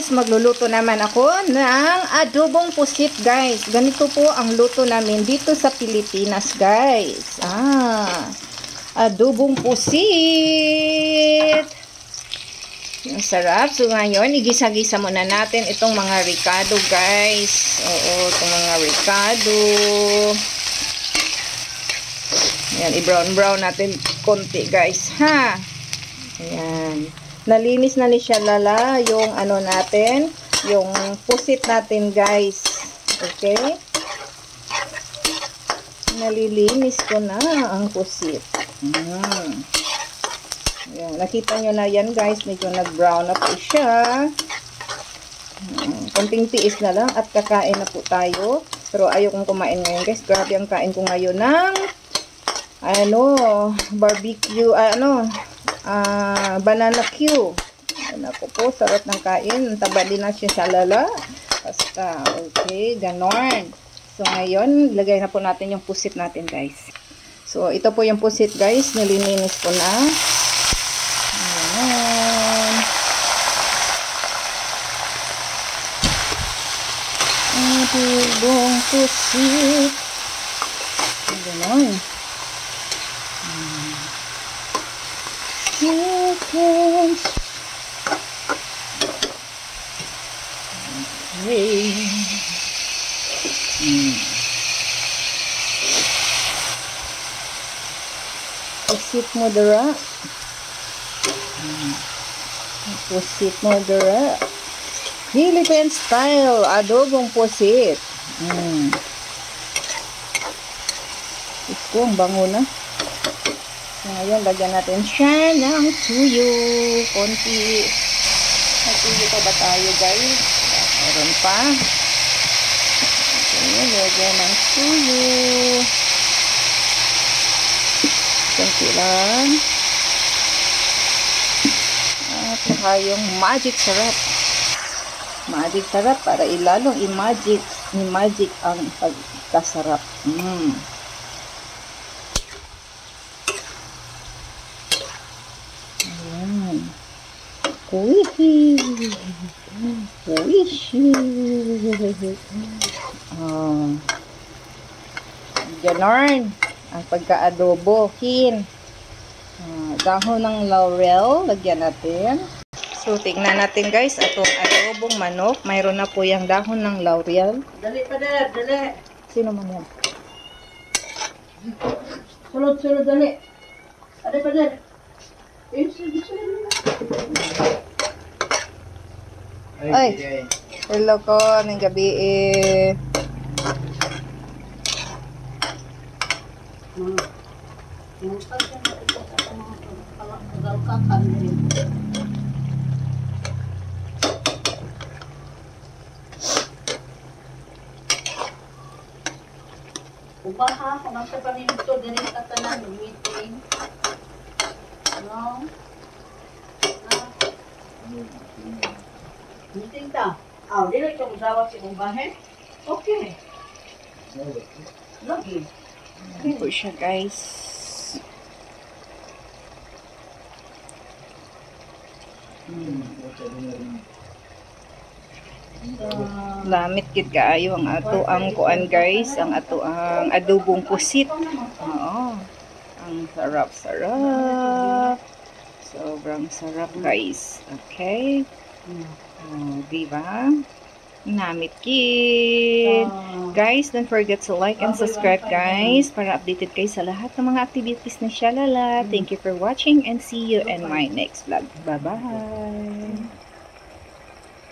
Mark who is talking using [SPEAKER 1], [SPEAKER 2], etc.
[SPEAKER 1] guys, magluluto naman ako ng adobong pusit guys. Ganito po ang luto namin dito sa Pilipinas guys. Adobong pusit. Ang sarap. So ngayon, igisa-gisa muna natin itong mga ricado guys. Oo, itong mga ricado. Ayan, i-brown-brown natin konti guys, ha? Ayan. Nalinis na ni siya lala yung ano natin, yung pusit natin guys. Okay? Nalilinis ko na ang pusit. Ayan. Nakita nyo na yan guys, medyo nag-brown na po siya. Konting tiis na lang at kakain na po tayo. Pero ayokong kumain ngayon guys. Grabe ang kain ko ngayon ng barbecue, banana Q. Ako po, sarap ng kain. Taba din na siya sa lala. Basta, okay, ganon. So, ngayon, lagay na po natin yung pusit natin, guys. So, ito po yung pusit, guys. Nilininis ko na. Ayan. Adobong pusit. Ganon. Chickens. Okay. Pusit mo dara. Pusit mo dara. Philippine style adobong pusit. Ito ang bango na. Ngayon, lagyan natin siya ng tuyo. Konti. May tuyo pa ba tayo, guys? Meron pa. Okay, lagyan ng tuyo. Konti lang. At saka yung magic sarap. Magic sarap para ilalong i-magic ang pagkasarap. Wishi. Ganon ang pagka-adobo. Dahon ng laurel, lagyan natin. So, tingnan natin guys, itong adobong manok. Mayroon na po yung dahon ng laurel.
[SPEAKER 2] Dali pa dali, dali.
[SPEAKER 1] Sino man yan?
[SPEAKER 2] Sulod, dali. Dali pa dali.
[SPEAKER 1] Ay, hello ko, ng gabi
[SPEAKER 2] Ubaha, kumasa pa rin ito, ganit ka tanan, meeting. Ano? Meeting ta. Dili ka magdawat si ubahe? Okay. Lagi.
[SPEAKER 1] Ayan po siya guys. Lamit kit kaayo ang ato ang kuan guys, ang ato ang adobong pusit. Oo. Ang sarap. Sobrang sarap guys. Okay? Diba? Namit kit. Guys, don't forget to like and subscribe guys para updated kayo sa lahat ng mga activities na Shalala. Thank you for watching and see you in my next vlog. Bye-bye!